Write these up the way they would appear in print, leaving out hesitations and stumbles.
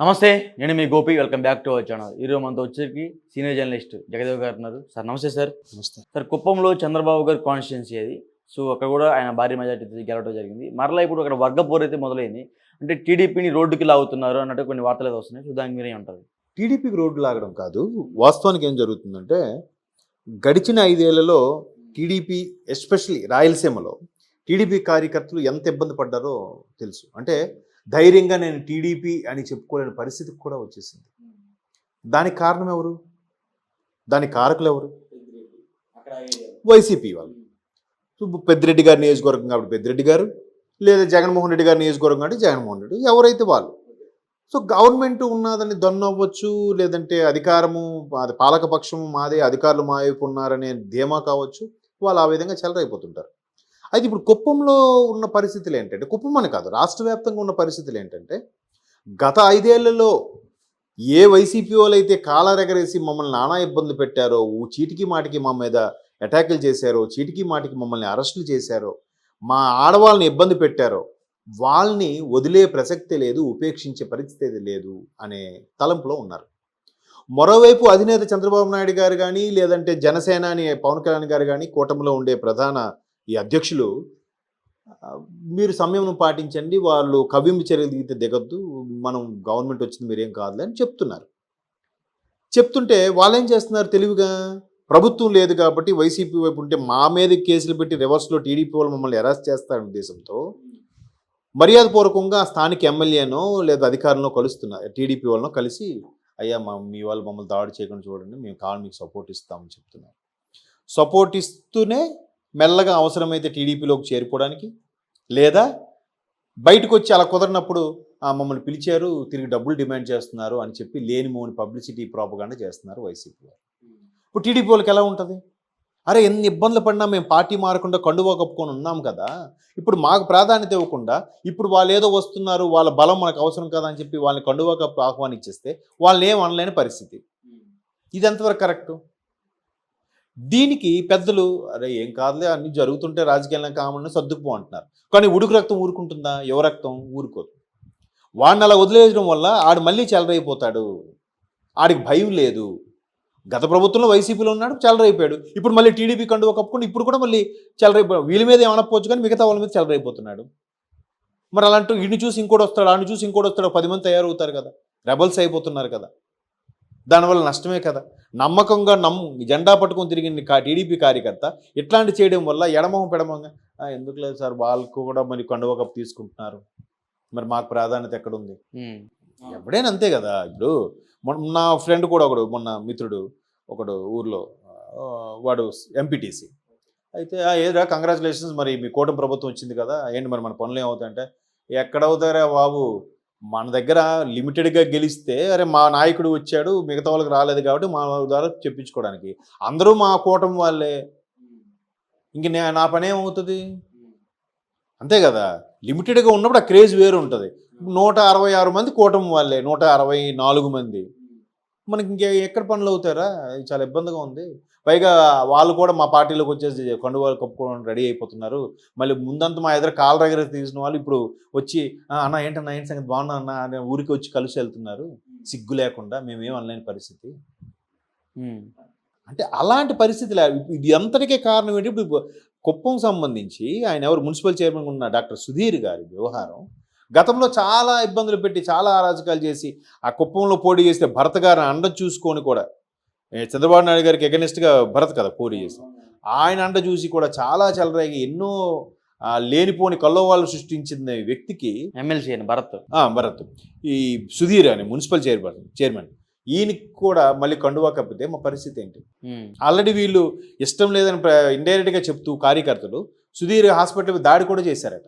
నమస్తే. నేను మీ Gopi. Welcome back to our channel. ఈరోజు మనతో వచ్చేసరికి సీనియర్ జర్నలిస్ట్ జగదేవ్ గారు ఉన్నారు. సార్ నమస్తే సార్. నమస్తే. సార్ కుప్పంలో చంద్రబాబు గారి కాన్స్టిట్యున్సీ అది. సో అక్కడ కూడా ఆయన భారీ మెజార్టీతో గెలవడం జరిగింది. మరలా ఇప్పుడు అక్కడ వర్గ పోరైతే మొదలైంది. అంటే టీడీపీని రోడ్డుకి లాగుతున్నారు అన్నట్టు కొన్ని వార్తలు అయితే వస్తున్నాయి. సో దానికి మీరేమంటారు? టీడీపీకి రోడ్డు లాగడం కాదు. వాస్తవానికి ఏం జరుగుతుందంటే గడిచిన 5 ఏళ్లలో టీడీపీ ఎస్పెషల్లీ రాయలసీమలో టీడీపీ కార్యకర్తలు ఎంత ఇబ్బంది పడ్డారో తెలుసు. అంటే ధైర్యంగా నేను టీడీపీ అని చెప్పుకోలేని పరిస్థితికి కూడా వచ్చేసింది. దానికి కారణం ఎవరు? దానికి కారకులు ఎవరు? వైసీపీ వాళ్ళు. పెద్దిరెడ్డి గారి నియోజకవర్గం కాబట్టి పెద్దిరెడ్డి గారు, లేదా జగన్మోహన్ రెడ్డి గారి నియోజకవర్గం అంటే జగన్మోహన్ రెడ్డి, ఎవరైతే వాళ్ళు. సో గవర్నమెంట్ ఉన్నదని దొన్నవ్వచ్చు, లేదంటే అధికారము అది పాలకపక్షము మాదే, అధికారులు మా వైపు ఉన్నారనే ధీమా కావచ్చు, వాళ్ళు ఆ విధంగా చెలరైపోతుంటారు. అయితే ఇప్పుడు కుప్పంలో ఉన్న పరిస్థితులు ఏంటంటే, కుప్పం అని కాదు రాష్ట్ర వ్యాప్తంగా ఉన్న పరిస్థితులు ఏంటంటే, గత 5 ఏళ్లలో ఏ వైసీపీ వాళ్ళు అయితే కాలరెగరేసి మమ్మల్ని నానా ఇబ్బంది పెట్టారో, చీటికి మాటికి మా మీద అటాకులు చేశారో, చీటికి మాటికి మమ్మల్ని అరెస్టులు చేశారో, మా ఆడవాళ్ళని ఇబ్బంది పెట్టారో, వాళ్ళని వదిలే ప్రసక్తే లేదు, ఉపేక్షించే పరిస్థితి లేదు అనే తలంపులో ఉన్నారు. మరోవైపు అధినేత చంద్రబాబు నాయుడు గారు కానీ, లేదంటే జనసేన అని పవన్ కళ్యాణ్ గారు కానీ, కూటమిలో ఉండే ప్రధాన ఈ అధ్యక్షులు మీరు సంయమనం పాటించండి, వాళ్ళు కవ్వింపు చర్యలు దిగితే దిగొద్దు, మనం గవర్నమెంట్ వచ్చింది మీరేం కాదులే అని చెప్తున్నారు. చెప్తుంటే వాళ్ళేం చేస్తున్నారు తెలివిగా, ప్రభుత్వం లేదు కాబట్టి వైసీపీ వైపు ఉంటే మా మీద కేసులు పెట్టి రివర్స్లో టీడీపీ వాళ్ళు మమ్మల్ని అరెస్ట్ చేస్తారనే ఉద్దేశంతో మర్యాదపూర్వకంగా స్థానిక ఎమ్మెల్యేనో లేదా అధికారులను కలుస్తున్నారు. టీడీపీ వాళ్ళనో కలిసి అయ్యా మీ వాళ్ళు మమ్మల్ని దాడి చేయకుండా చూడండి, మేము కావాలి మీకు సపోర్ట్ ఇస్తామని చెప్తున్నారు. సపోర్ట్ ఇస్తూనే మెల్లగా అవసరమైతే టీడీపీలోకి చేరిపోవడానికి, లేదా బయటకు వచ్చి అలా కుదరినప్పుడు మమ్మల్ని పిలిచారు తిరిగి డబ్బులు డిమాండ్ చేస్తున్నారు అని చెప్పి లేనిమోని పబ్లిసిటీ ప్రాపగాండా చేస్తున్నారు వైసీపీ వాళ్ళు. ఇప్పుడు టీడీపీ వాళ్ళకి ఎలా ఉంటుంది? అరే ఎన్ని ఇబ్బందులు పడినా మేము పార్టీ మారకుండా కండువా కప్పుకొని ఉన్నాం కదా, ఇప్పుడు మాకు ప్రాధాన్యత ఇవ్వకుండా ఇప్పుడు వాళ్ళు ఏదో వస్తున్నారు, వాళ్ళ బలం మనకు అవసరం కదా అని చెప్పి వాళ్ళని కండువా కప్పు ఆహ్వానించేస్తే వాళ్ళని ఏం అనలేని పరిస్థితి. ఇది ఎంతవరకు కరెక్టు? దీనికి పెద్దలు అరే ఏం కాదులే అన్ని జరుగుతుంటే రాజకీయాలను కామని సర్దుకుపో అంటున్నారు. కానీ ఉడుకు రక్తం ఊరుకుంటుందా? యువ రక్తం ఊరుకోదు. వాడిని అలా వదిలేయడం వల్ల ఆడు మళ్ళీ చెలరైపోతాడు. ఆడికి భయం లేదు. గత ప్రభుత్వంలో వైసీపీలో ఉన్నాడు, చెలరైపోయాడు. ఇప్పుడు మళ్ళీ టీడీపీ కండువా కప్పుకొని ఇప్పుడు కూడా మళ్ళీ చెలరైపోయాడు. వీళ్ళ మీద ఏమనకపోవచ్చు కానీ మిగతా వాళ్ళ మీద చెలరైపోతున్నాడు. మరి అలాంటి వీడిని చూసి ఇంకోటి వస్తాడు, ఆడిని చూసి ఇంకోటి వస్తాడు, 10 మంది తయారవుతారు కదా, రెబల్స్ అయిపోతున్నారు కదా. దానివల్ల నష్టమే కదా. నమ్మకంగా జెండా పట్టుకొని తిరిగిన టీడీపీ కార్యకర్త ఇట్లాంటి చేయడం వల్ల ఎడమొహం పెడమంగా ఎందుకు లేదు సార్, వాళ్ళకు కూడా మరి కండువా కప్పు తీసుకుంటున్నారు, మరి మాకు ప్రాధాన్యత ఎక్కడుంది? ఎవడైనా అంతే కదా. ఇప్పుడు నా ఫ్రెండ్ కూడా మొన్న మిత్రుడు ఒకడు ఊర్లో వాడు ఎంపీటీసీ అయితే ఏదా కంగ్రాచులేషన్స్, మరి మీ కూటమి ప్రభుత్వం వచ్చింది కదా, ఏంటి మరి మన పనులు ఏమవుతాయంటే ఎక్కడవుతారా బాబు, మన దగ్గర లిమిటెడ్గా గెలిస్తే అరే మా నాయకుడు వచ్చాడు మిగతా వాళ్ళకి రాలేదు కాబట్టి మా ద్వారా చెప్పించుకోవడానికి, అందరూ మా కూటమి వాళ్ళే, ఇంక నా పని ఏమవుతుంది? అంతే కదా. లిమిటెడ్గా ఉన్నప్పుడు ఆ క్రేజ్ వేరు ఉంటుంది. 166 మంది కూటమి వాళ్ళే, 164 మంది, మనకి ఎక్కడ పనులు అవుతారా? చాలా ఇబ్బందిగా ఉంది. పైగా వాళ్ళు కూడా మా పార్టీలోకి వచ్చేసి కండువాలు కప్పుకోవడానికి రెడీ అయిపోతున్నారు. మళ్ళీ ముందంతా మా ఎదురు కాళ్ళ దగ్గర తీసిన వాళ్ళు ఇప్పుడు వచ్చి అన్న ఏంటన్నా ఏంటి సంగతి బాగున్నా అన్న అనే ఊరికి వచ్చి కలిసి వెళ్తున్నారు సిగ్గు లేకుండా, మేమేం అనలేని పరిస్థితి. అంటే అలాంటి పరిస్థితి ఇది అంతటికే కారణం ఏంటి? ఇప్పుడు కుప్పం సంబంధించి ఆయన ఎవరు మున్సిపల్ చైర్మన్ ఉన్న డాక్టర్ సుధీర్ గారి వ్యవహారం గతంలో చాలా ఇబ్బందులు పెట్టి చాలా అరాజకాలు చేసి ఆ కుప్పంలో పోటీ చేస్తే భరత్ గారిని అండ చూసుకొని కూడా, చంద్రబాబు నాయుడు గారికి ఎగనెస్ట్గా భరత్ కదా పోటీ చేసి, ఆయన అండ చూసి కూడా చాలా చెలరేగి ఎన్నో లేనిపోని కల్లోవాళ్ళు సృష్టించిన వ్యక్తికి ఎమ్మెల్సీ భరత్ ఈ సుధీర్ అని మున్సిపల్ చైర్మన్ ఈయనకి కూడా మళ్ళీ కండువా కప్పితే మా పరిస్థితి ఏంటి? ఆల్రెడీ వీళ్ళు ఇష్టం లేదని ఇండైరెక్ట్గా చెప్తూ కార్యకర్తలు సుధీర్ హాస్పిటల్ దాడి కూడా చేశారట.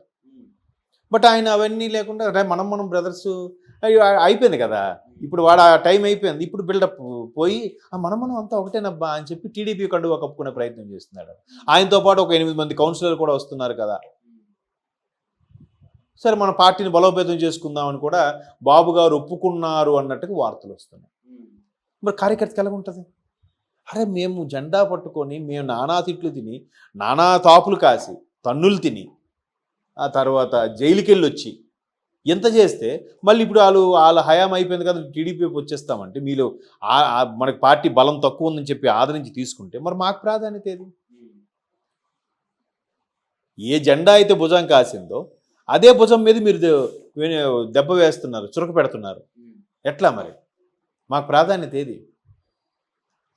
బట్ ఆయన అవన్నీ లేకుండా మనం బ్రదర్స్ అయిపోయింది కదా, ఇప్పుడు వాడు ఆ టైం అయిపోయింది, ఇప్పుడు బిల్డప్ పోయి మనం అంతా ఒకటేనబ్బా అని చెప్పి టీడీపీ కండువా కప్పుకునే ప్రయత్నం చేస్తున్నాడు. ఆయనతో పాటు ఒక 8 మంది కౌన్సిలర్లు కూడా వస్తున్నారు కదా. సరే మన పార్టీని బలోపేతం చేసుకుందామని కూడా బాబు గారు ఒప్పుకున్నారు అన్నట్టుగా వార్తలు వస్తున్నాయి. మరి కార్యకర్తకి ఎలా ఉంటుంది? అరే మేము జెండా పట్టుకొని మేము నానా తిట్లు తిని, నానా తాపులు కాసి, తన్నులు తిని, ఆ తర్వాత జైలుకి వెళ్ళి వచ్చి ఎంత చేస్తే మళ్ళీ ఇప్పుడు వాళ్ళ హయాం అయిపోయింది కదా టీడీపీ వచ్చేస్తామంటే మీలో మనకి పార్టీ బలం తక్కువ ఉందని చెప్పి ఆదరించి తీసుకుంటే మరి మాకు ప్రాధాన్యత ఏది? ఏ జెండా అయితే భుజం కాసిందో అదే భుజం మీద మీరు దెబ్బ వేస్తున్నారు, చురక పెడుతున్నారు. ఎట్లా మరి మాకు ప్రాధాన్యత ఏది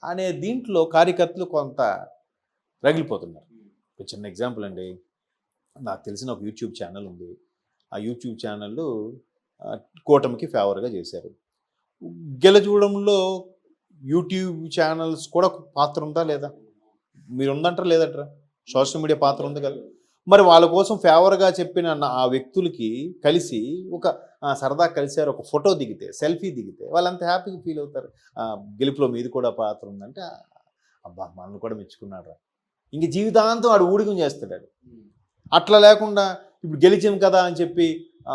అనే దీంట్లో కార్యకర్తలు కొంత రగిలిపోతున్నారు. ఒక చిన్న ఎగ్జాంపుల్ అండి, నాకు తెలిసిన ఒక యూట్యూబ్ ఛానల్ ఉంది. ఆ యూట్యూబ్ ఛానల్ కూటమికి ఫేవర్గా చేశారు. గెలచూడంలో యూట్యూబ్ ఛానల్స్ కూడా పాత్ర ఉందా లేదా? మీరు ఉందంటారా లేదంటారా? సోషల్ మీడియా పాత్ర ఉంది కదా. మరి వాళ్ళ కోసం ఫేవర్గా చెప్పిన ఆ వ్యక్తులకి కలిసి ఒక సరదా కలిసారు, ఒక ఫోటో దిగితే, సెల్ఫీ దిగితే వాళ్ళంత హ్యాపీగా ఫీల్ అవుతారు. గెలుపులో మీది కూడా పాత్ర ఉందంటే అబ్బా మనల్ని కూడా మెచ్చుకున్నాడు. ఇంక జీవితాంతం వాడు ఊడికం చేస్తాడు. అట్లా లేకుండా ఇప్పుడు గెలిచాం కదా అని చెప్పి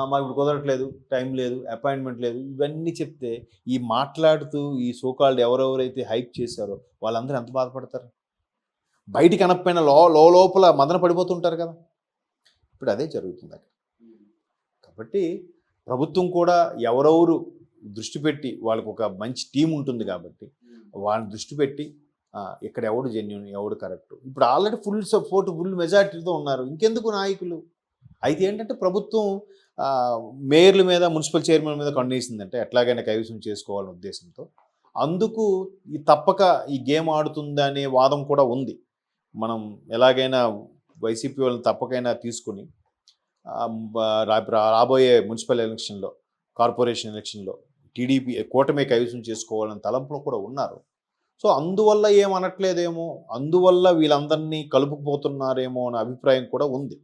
మాకు ఇప్పుడు కుదరట్లేదు, టైం లేదు, అపాయింట్మెంట్ లేదు, ఇవన్నీ చెప్తే ఈ మాట్లాడుతూ ఈ సోకాల్డ్ ఎవరెవరైతే హైప్ చేశారో వాళ్ళందరూ ఎంత బాధపడతారు? బయటికి అనకపోయినా లోపల మదన పడిపోతుంటారు కదా. ఇప్పుడు అదే జరుగుతుంది అక్కడ. కాబట్టి ప్రభుత్వం కూడా ఎవరెవరు దృష్టి పెట్టి వాళ్ళకు ఒక మంచి టీం ఉంటుంది కాబట్టి వాళ్ళని దృష్టి పెట్టి ఇక్కడ ఎవడు జెన్యూన్, ఎవడు కరెక్ట్. ఇప్పుడు ఆల్రెడీ ఫుల్ సపోర్ట్, ఫుల్ మెజారిటీతో ఉన్నారు. ఇంకెందుకు నాయకులు? అయితే ఏంటంటే ప్రభుత్వం మేయర్ల మీద, మున్సిపల్ చైర్మన్ మీద కన్నేసిందంటే ఎట్లాగైనా కైవసం చేసుకోవాలనే ఉద్దేశంతో అందుకు తప్పక ఈ గేమ్ ఆడుతుందనే వాదం కూడా ఉంది. మనం ఎలాగైనా వైసీపీ వాళ్ళని తప్పకైనా తీసుకుని రాబోయే మున్సిపల్ ఎలక్షన్లో, కార్పొరేషన్ ఎలక్షన్లో టీడీపీ కూటమి కైవసం చేసుకోవాలని తలంపులో కూడా ఉన్నారు. సో అందువల్ల ఏమనట్లేదేమో, అందువల్ల వీళ్ళందరినీ కలుపుకుపోతున్నారేమో అనే అభిప్రాయం కూడా ఉంది.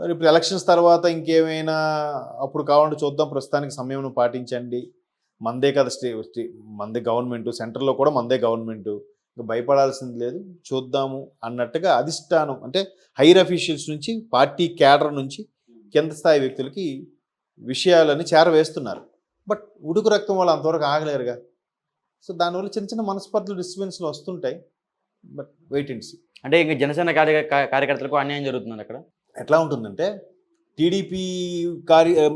మరి ఇప్పుడు ఎలక్షన్స్ తర్వాత ఇంకేమైనా అప్పుడు కావాలంటే చూద్దాం. ప్రస్తుతానికి సమయం పాటించండి, మందే కదా మందే గవర్నమెంట్, సెంటర్లో కూడా మందే గవర్నమెంట్, ఇంకా భయపడాల్సింది లేదు, చూద్దాము అన్నట్టుగా అధిష్టానం అంటే హైర్ అఫీషియల్స్ నుంచి, పార్టీ క్యాడర్ నుంచి కింద స్థాయి వ్యక్తులకి విషయాలని చేరవేస్తున్నారు. బట్ ఉడుకు రక్తం వాళ్ళు అంతవరకు ఆగలేరుగా. సో దానివల్ల చిన్న చిన్న మనస్పర్ధలు, డిస్టర్బెన్స్లు వస్తుంటాయి. But wait and see. అంటే ఇంకా జనసేన కార్యకర్తలకు అన్యాయం జరుగుతుంది అక్కడ. ఎట్లా ఉంటుందంటే టీడీపీ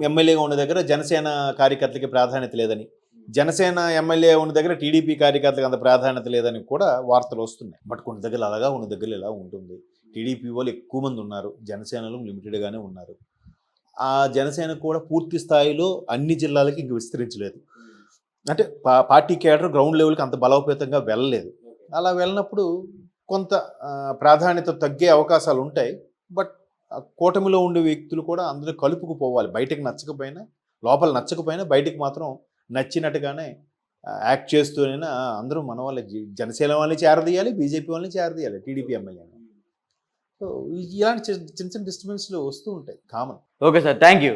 ఎమ్మెల్యేగా ఉన్న దగ్గర జనసేన కార్యకర్తలకి ప్రాధాన్యత లేదని, జనసేన ఎమ్మెల్యే ఉన్న దగ్గర టీడీపీ కార్యకర్తలకు అంత ప్రాధాన్యత లేదని కూడా వార్తలు వస్తున్నాయి. బట్ కొన్ని దగ్గర అలాగా, ఉన్న దగ్గర ఇలా ఉంటుంది. టీడీపీ వాళ్ళు ఎక్కువ మంది ఉన్నారు, జనసేనలు లిమిటెడ్గానే ఉన్నారు. ఆ జనసేన కూడా పూర్తి స్థాయిలో అన్ని జిల్లాలకి ఇంక విస్తరించలేదు. అంటే పార్టీ కేడర్ గ్రౌండ్ లెవెల్కి అంత బలోపేతంగా వెళ్ళలేదు. అలా వెళ్ళినప్పుడు కొంత ప్రాధాన్యత తగ్గే అవకాశాలు ఉంటాయి. బట్ కూటమిలో ఉండే వ్యక్తులు కూడా అందులో కలుపుకుపోవాలి. బయటకు నచ్చకపోయినా, లోపల నచ్చకపోయినా బయటకు మాత్రం నచ్చినట్టుగానే యాక్ట్ చేస్తూనైనా అందరూ మన వాళ్ళ జనసేన వాళ్ళని చేరదీయాలి, బీజేపీ వాళ్ళని చేరదీయాలి, టీడీపీ ఎమ్మెల్యేని. సో ఇలాంటి చిన్న చిన్న డిస్టర్బెన్స్లు వస్తూ ఉంటాయి, common. Okay sir, thank you.